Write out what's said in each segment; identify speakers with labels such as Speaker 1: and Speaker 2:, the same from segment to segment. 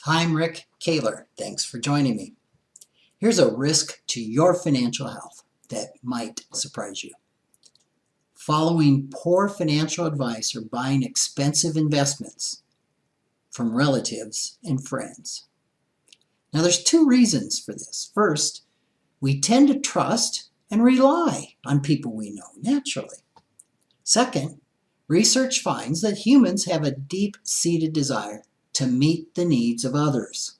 Speaker 1: Hi, I'm Rick Kaler. Thanks for joining me. Here's a risk to your financial health that might surprise you. Following poor financial advice or buying expensive investments from relatives and friends. Now, there's two reasons for this. First, we tend to trust and rely on people we know naturally. Second, research finds that humans have a deep-seated desire to meet the needs of others.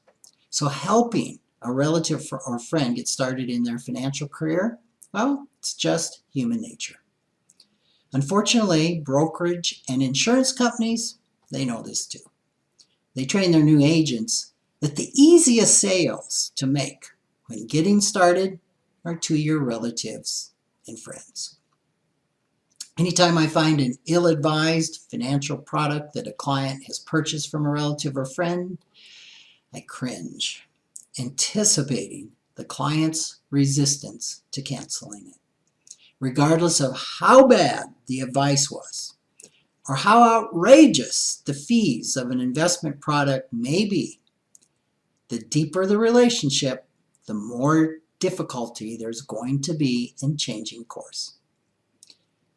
Speaker 1: So helping a relative or friend get started in their financial career, well, it's just human nature. Unfortunately, brokerage and insurance companies, they know this too. They train their new agents that the easiest sales to make when getting started are to your relatives and friends. Anytime I find an ill-advised financial product that a client has purchased from a relative or friend, I cringe, anticipating the client's resistance to canceling it. Regardless of how bad the advice was, or how outrageous the fees of an investment product may be, the deeper the relationship, the more difficulty there's going to be in changing course.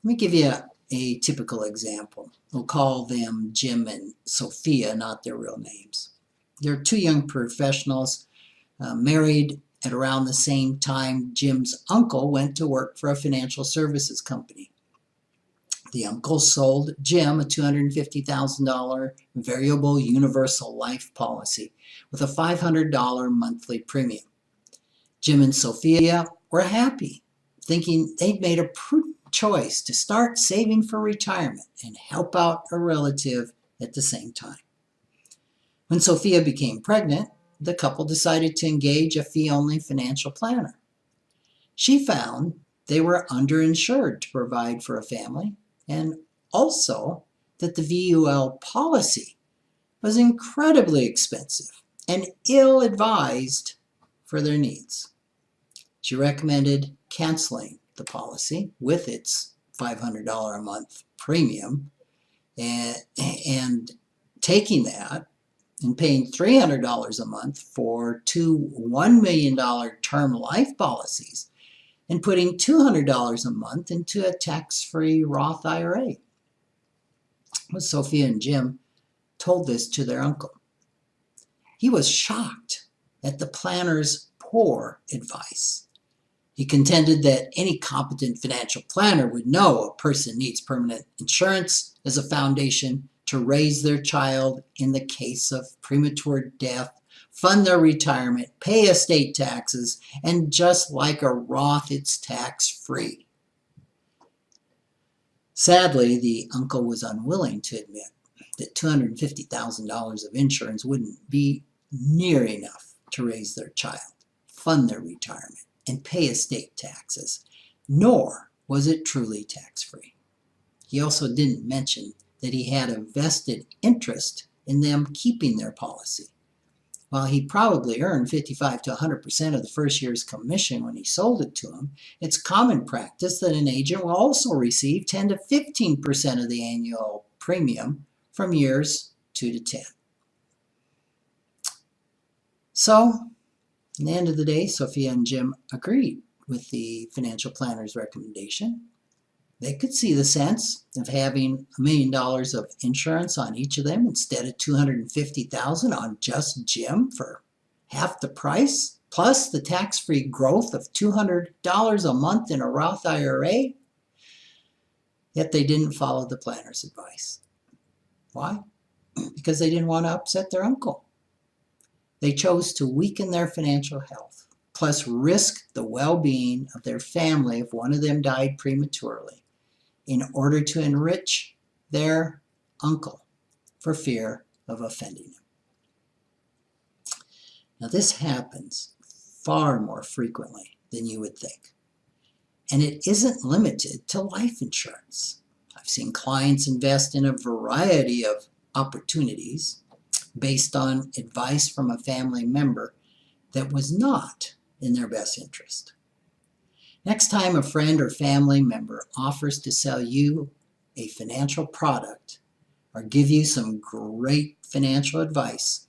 Speaker 1: Let me give you a typical example. We'll call them Jim and Sophia, not their real names. They're two young professionals married at around the same time Jim's uncle went to work for a financial services company. The uncle sold Jim a $250,000 variable universal life policy with a $500 monthly premium. Jim and Sophia were happy, thinking they'd made a prudent choice to start saving for retirement and help out a relative at the same time. When Sophia became pregnant, the couple decided to engage a fee-only financial planner. She found they were underinsured to provide for a family, and also that the VUL policy was incredibly expensive and ill-advised for their needs. She recommended canceling the policy with its $500 a month premium and taking that and paying $300 a month for two $1 million term life policies and putting $200 a month into a tax-free Roth IRA. Well, Sophia and Jim told this to their uncle. He was shocked at the planner's poor advice. He contended that any competent financial planner would know a person needs permanent insurance as a foundation to raise their child in the case of premature death, fund their retirement, pay estate taxes, and just like a Roth, it's tax-free. Sadly, the uncle was unwilling to admit that $250,000 of insurance wouldn't be near enough to raise their child, fund their retirement, and pay estate taxes, nor was it truly tax-free. He also didn't mention that he had a vested interest in them keeping their policy. While he probably earned 55 to 100% of the first year's commission when he sold it to him, it's common practice that an agent will also receive 10 to 15% of the annual premium from years 2 to 10. So, at the end of the day, Sophia and Jim agreed with the financial planner's recommendation. They could see the sense of having $1 million of insurance on each of them instead of $250,000 on just Jim for half the price, plus the tax-free growth of $200 a month in a Roth IRA. Yet they didn't follow the planner's advice. Why? Because they didn't want to upset their uncle. They chose to weaken their financial health, plus risk the well-being of their family if one of them died prematurely, in order to enrich their uncle for fear of offending him. Now, this happens far more frequently than you would think. And it isn't limited to life insurance. I've seen clients invest in a variety of opportunities based on advice from a family member that was not in their best interest. Next time a friend or family member offers to sell you a financial product or give you some great financial advice,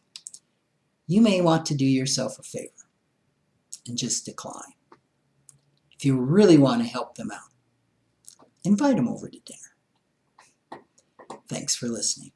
Speaker 1: you may want to do yourself a favor and just decline. If you really want to help them out, invite them over to dinner. Thanks for listening.